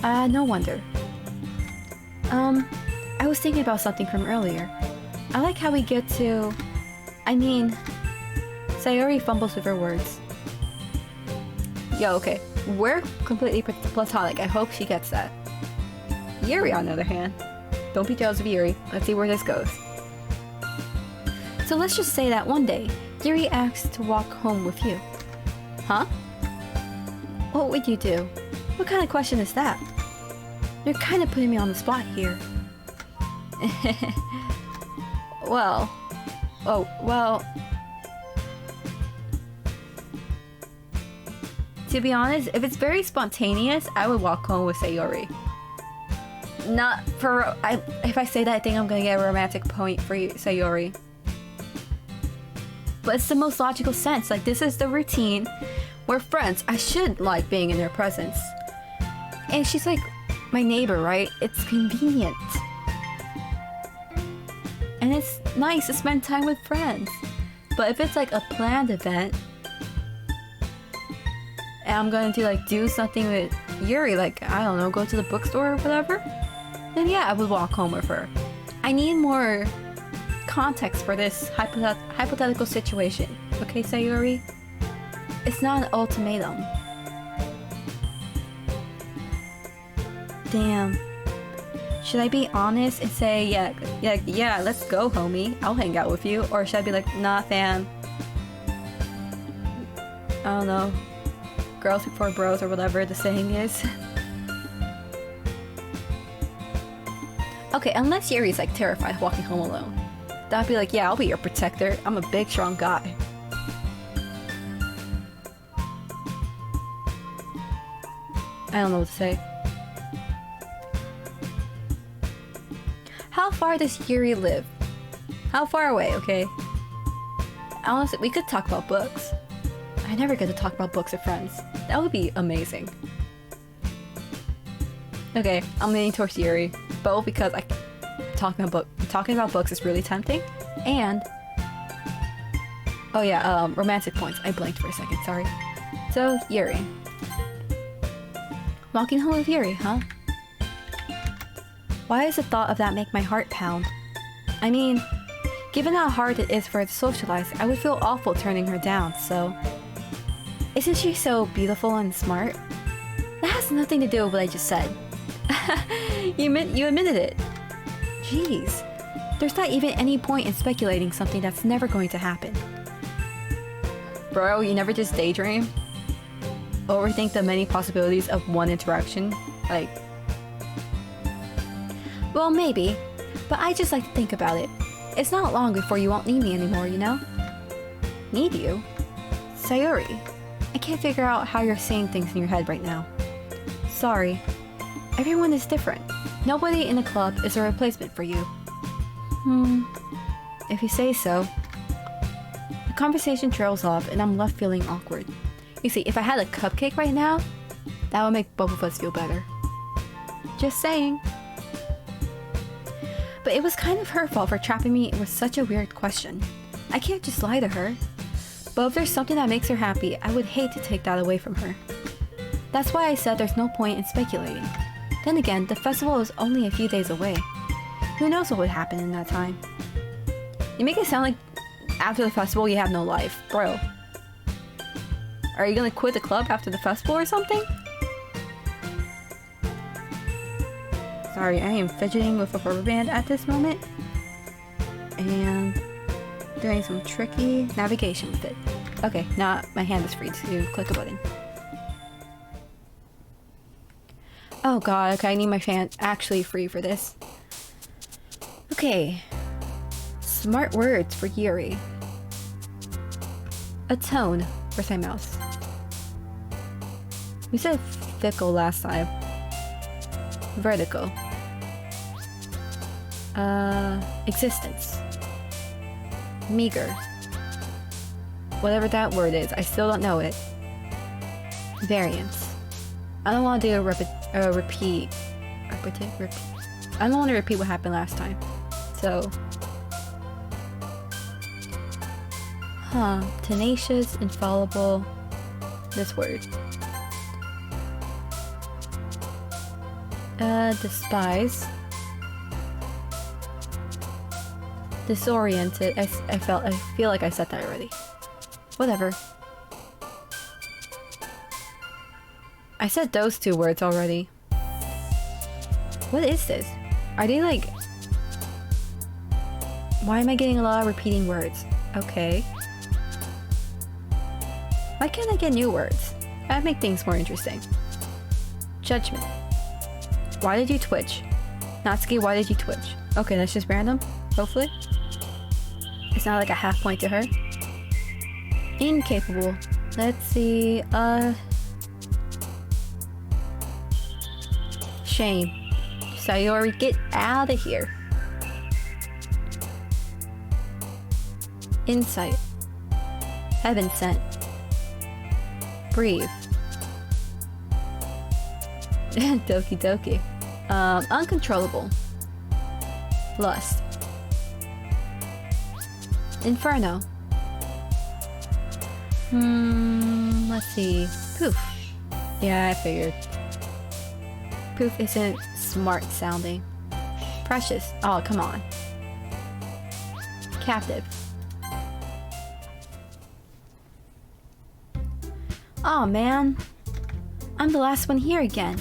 No wonder. I was thinking about something from earlier. I like how we get to... Sayori fumbles with her words. Yo, okay. We're completely platonic. I hope she gets that. Yuri, on the other hand. Don't be jealous of Yuri. Let's see where this goes. So let's just say that one day, Yuri asks to walk home with you. Huh? What would you do? What kind of question is that? You're kind of putting me on the spot here. Well... To be honest, if it's very spontaneous, I would walk home with Sayori. Not for... if I say that, I think I'm gonna get a romantic point for you, Sayori. But it's the most logical sense. Like, this is the routine. We're friends. I should like being in their presence. And she's like my neighbor, right? It's convenient. And it's nice to spend time with friends. But if it's like a planned event, and I'm going to like do something with Yuri, like, I don't know, go to the bookstore or whatever, then yeah, I would walk home with her. I need more context for this hypothetical situation. Okay, Sayori? It's not an ultimatum. Damn. Should I be honest and say, yeah, let's go, homie. I'll hang out with you. Or should I be like, nah, fam. I don't know. Girls before bros or whatever the saying is. Okay, unless Yuri's like terrified of walking home alone. That'd be like, yeah, I'll be your protector. I'm a big, strong guy. I don't know what to say. How far does Yuri live? How far away, okay? Honestly, we could talk about books. I never get to talk about books with friends. That would be amazing. Okay, I'm leaning towards Yuri, both because talking about books is really tempting, and oh yeah, romantic points. I blanked for a second, sorry. So Yuri. Walking home with Yuri, huh? Why does the thought of that make my heart pound? I mean, given how hard it is for her to socialize, I would feel awful turning her down, so... Isn't she so beautiful and smart? That has nothing to do with what I just said. You admitted it. Jeez. There's not even any point in speculating something that's never going to happen. Bro, you never just daydream? Overthink the many possibilities of one interaction? Like... Well, maybe. But I just like to think about it. It's not long before you won't need me anymore, you know? Need you? Sayori. I can't figure out how you're saying things in your head right now. sorry. Everyone is different. Nobody in the club is a replacement for you. If you say so. The conversation trails off and I'm left feeling awkward. You see, if I had a cupcake right now, that would make both of us feel better. Just saying. But it was kind of her fault for trapping me with such a weird question. I can't just lie to her. But if there's something that makes her happy, I would hate to take that away from her. That's why I said there's no point in speculating. Then again, the festival is only a few days away. Who knows what would happen in that time? You make it sound like after the festival you have no life. Bro. Are you gonna quit the club after the festival or something? Sorry, I am fidgeting with a rubber band at this moment. And doing some tricky navigation with it. Okay, now my hand is free to click a button. Oh god, okay, I need my fan actually free for this. Okay. Smart words for Yuri. Atone. Where's my mouse? We said fickle last time. Vertical. Existence. Meager. Whatever that word is, I still don't know it. Variance. I don't want to do a repeat. I don't want to repeat what happened last time. So. Tenacious, infallible. This word. Despise. Disoriented. I feel like I said that already. Whatever. I said those two words already. What is this? Are they like... Why am I getting a lot of repeating words? Okay. Why can't I get new words? That'd make things more interesting. Judgment. Why did you twitch? Natsuki, why did you twitch? Okay, that's just random. Hopefully. It's not like a half point to her. Incapable. Let's see, Shame. Sayori, get out of here. Insight. Heaven sent. Breathe. Doki doki. Uncontrollable. Lust. Inferno. Let's see. Poof. Yeah, I figured. Poof isn't smart sounding. Precious. Oh, come on. Captive. Aw, man. I'm the last one here again.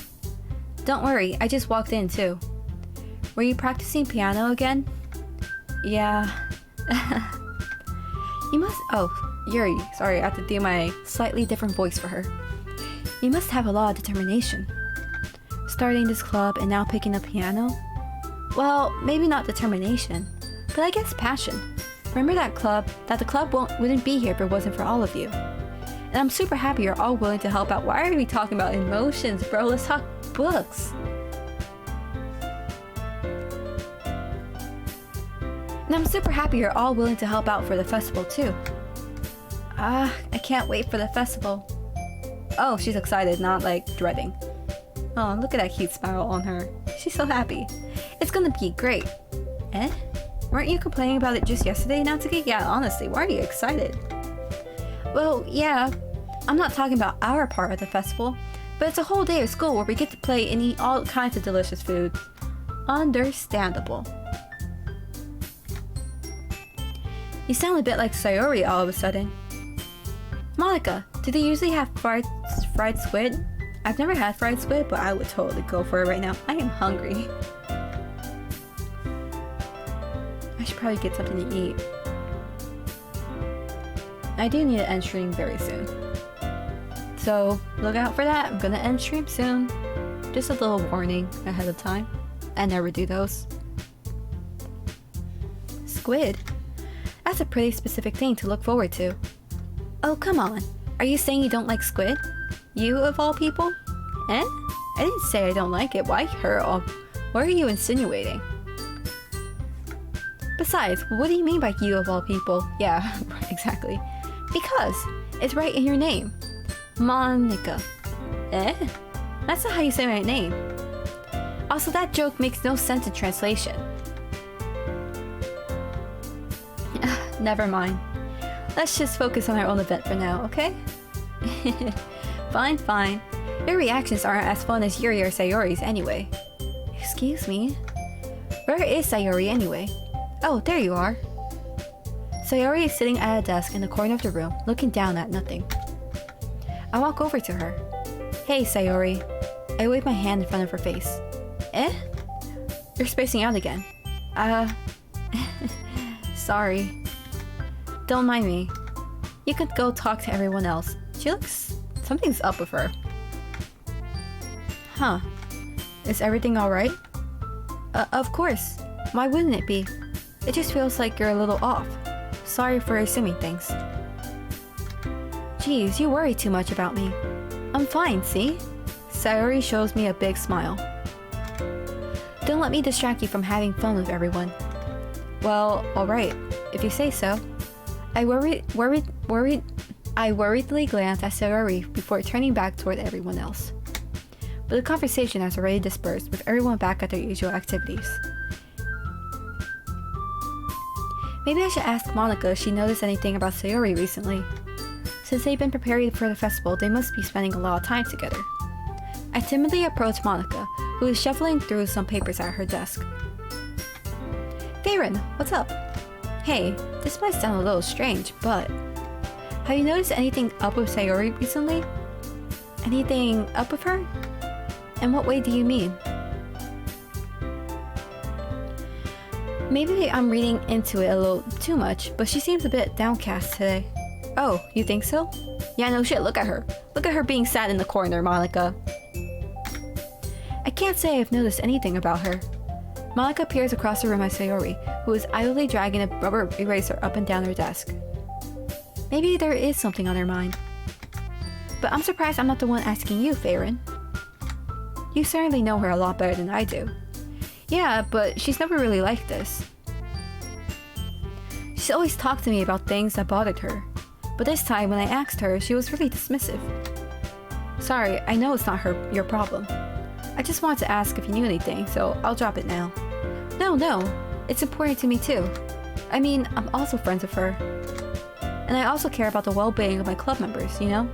Don't worry, I just walked in too. Were you practicing piano again? Yeah. You must... Oh, Yuri. Sorry, I have to do my slightly different voice for her. You must have a lot of determination. Starting this club and now picking up piano? Well, maybe not determination, but I guess passion. Remember that the club wouldn't be here if it wasn't for all of you. And I'm super happy you're all willing to help out. Why are we talking about emotions, bro? Let's talk books. And I'm super happy you're all willing to help out for the festival too. I can't wait for the festival. Oh, she's excited, not like dreading. Oh, look at that cute smile on her. She's so happy. It's gonna be great. Eh? Weren't you complaining about it just yesterday, Natsuki? Yeah, honestly, why are you excited? Well, yeah, I'm not talking about our part of the festival, but it's a whole day of school where we get to play and eat all kinds of delicious food. Understandable. You sound a bit like Sayori all of a sudden. Monika, do they usually have fried squid? I've never had fried squid, but I would totally go for it right now. I am hungry. I should probably get something to eat. I do need to end stream very soon. So, look out for that. I'm gonna end stream soon. Just a little warning ahead of time. I never do those. Squid? That's a pretty specific thing to look forward to. Oh, come on. Are you saying you don't like squid? You, of all people? Eh? I didn't say I don't like it. Why her? What are you insinuating? Besides, what do you mean by you of all people? Yeah, exactly. Because it's right in your name. Monika. Eh? That's not how you say my name. Also, that joke makes no sense in translation. Never mind. Let's just focus on our own event for now, okay? Fine, fine. Your reactions aren't as fun as Yuri or Sayori's anyway. Excuse me? Where is Sayori anyway? Oh, there you are. Sayori is sitting at a desk in the corner of the room, looking down at nothing. I walk over to her. Hey, Sayori. I wave my hand in front of her face. Eh? You're spacing out again. Sorry. Don't mind me. You could go talk to everyone else. She looks... something's up with her. Huh. Is everything alright? Of course. Why wouldn't it be? It just feels like you're a little off. Sorry for assuming things. Jeez, you worry too much about me. I'm fine, see? Sayori shows me a big smile. Don't let me distract you from having fun with everyone. Well, alright, if you say so. I worriedly glance at Sayori before turning back toward everyone else. But the conversation has already dispersed, with everyone back at their usual activities. Maybe I should ask Monika if she noticed anything about Sayori recently. Since they've been preparing for the festival, they must be spending a lot of time together. I timidly approach Monika, who is shuffling through some papers at her desk. Varen, what's up? Hey, this might sound a little strange, but... have you noticed anything up with Sayori recently? Anything up with her? In what way do you mean? Maybe I'm reading into it a little too much, but she seems a bit downcast today. Oh, you think so? Yeah, no shit, look at her. Look at her being sad in the corner, Monika. I can't say I've noticed anything about her. Monika peers across the room at Sayori, who is idly dragging a rubber eraser up and down her desk. Maybe there is something on her mind. But I'm surprised I'm not the one asking you, Varen. You certainly know her a lot better than I do. Yeah, but she's never really like this. She's always talked to me about things that bothered her. But this time, when I asked her, she was really dismissive. Sorry, I know it's not your problem. I just wanted to ask if you knew anything, so I'll drop it now. No, it's important to me too. I mean, I'm also friends with her. And I also care about the well-being of my club members, you know?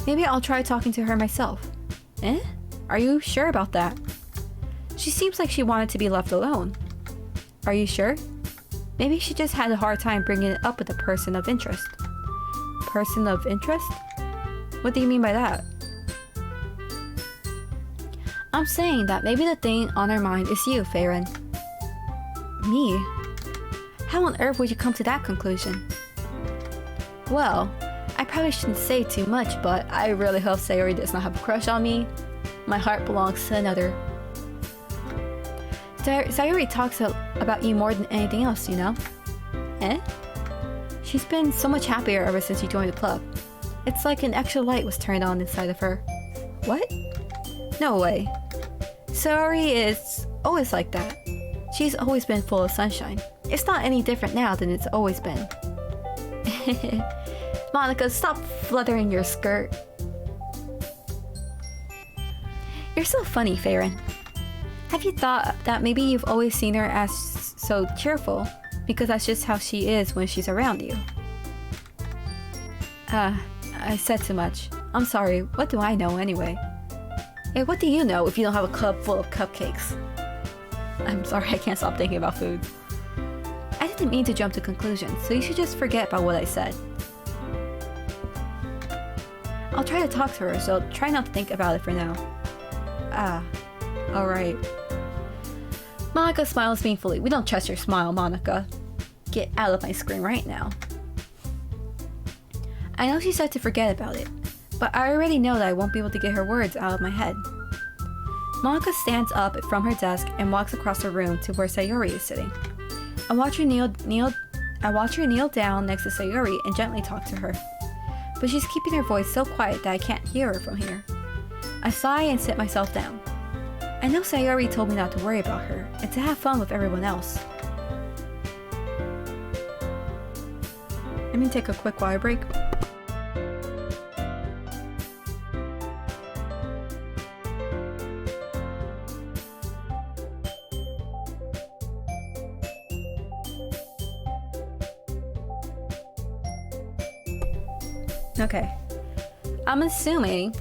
Maybe I'll try talking to her myself. Eh? Are you sure about that? She seems like she wanted to be left alone. Are you sure? Maybe she just had a hard time bringing it up with a person of interest. Person of interest? What do you mean by that? I'm saying that maybe the thing on her mind is you, Varen. Me? How on earth would you come to that conclusion? Well, I probably shouldn't say too much, but I really hope Sayori does not have a crush on me. My heart belongs to another. Sayori talks about you more than anything else, you know? Eh? She's been so much happier ever since you joined the club. It's like an extra light was turned on inside of her. What? No way. Sayori is always like that. She's always been full of sunshine. It's not any different now than it's always been. Monika, stop fluttering your skirt. You're so funny, Varen. Have you thought that maybe you've always seen her as so cheerful because that's just how she is when she's around you? I said too much. I'm sorry, what do I know anyway? Hey, what do you know if you don't have a club full of cupcakes? I'm sorry, I can't stop thinking about food. I didn't mean to jump to conclusions, so you should just forget about what I said. I'll try to talk to her, so try not to think about it for now. Alright. Monika smiles painfully. We don't trust your smile, Monika. Get out of my screen right now. I know she said to forget about it, but I already know that I won't be able to get her words out of my head. Monika stands up from her desk and walks across the room to where Sayori is sitting. I watch her kneel down next to Sayori and gently talk to her. but she's keeping her voice so quiet that I can't hear her from here. I sigh and sit myself down. I know Sayori told me not to worry about her and to have fun with everyone else. Let me take a quick water break. Okay. I'm assuming,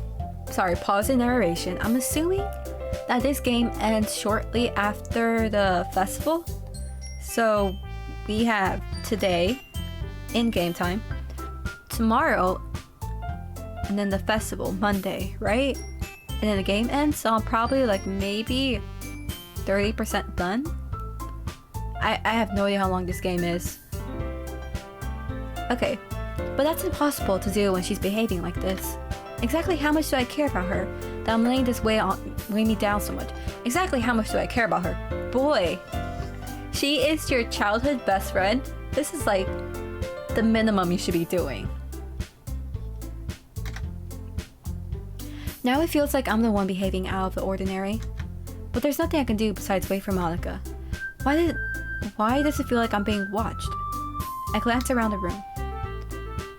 sorry, pause in narration. I'm assuming that this game ends shortly after the festival. So we have today in game time, tomorrow, and then the festival Monday, right? And then the game ends, so I'm probably like maybe 30% done. I have no idea how long this game is. Okay, but that's impossible to do when she's behaving like this. Exactly how much do I care about her that I'm letting this weigh me down so much? Exactly how much do I care about her? Boy, she is your childhood best friend. This is like the minimum you should be doing. Now it feels like I'm the one behaving out of the ordinary, but there's nothing I can do besides wait for Monika. Why does it feel like I'm being watched? I glance around the room.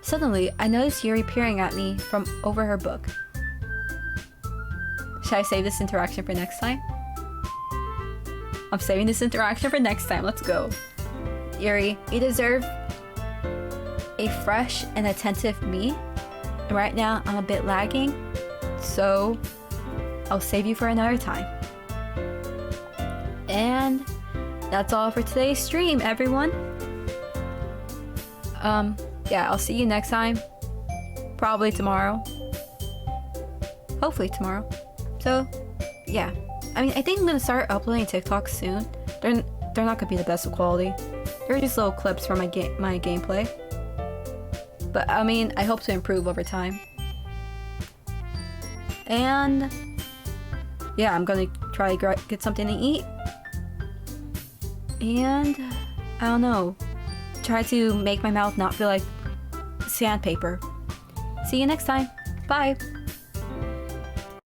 Suddenly, I notice Yuri peering at me from over her book. Should I save this interaction for next time? I'm saving this interaction for next time. Let's go. Yuri, you deserve a fresh and attentive me. And right now, I'm a bit lagging, so I'll save you for another time. And that's all for today's stream, everyone. Yeah, I'll see you next time. Probably tomorrow. Hopefully tomorrow. So, yeah. I mean, I think I'm gonna start uploading TikToks soon. They're not gonna be the best of quality. They're just little clips from my gameplay. But I mean, I hope to improve over time. And yeah, I'm gonna try to get something to eat. And I don't know. Try to make my mouth not feel like sandpaper. See you next time. Bye.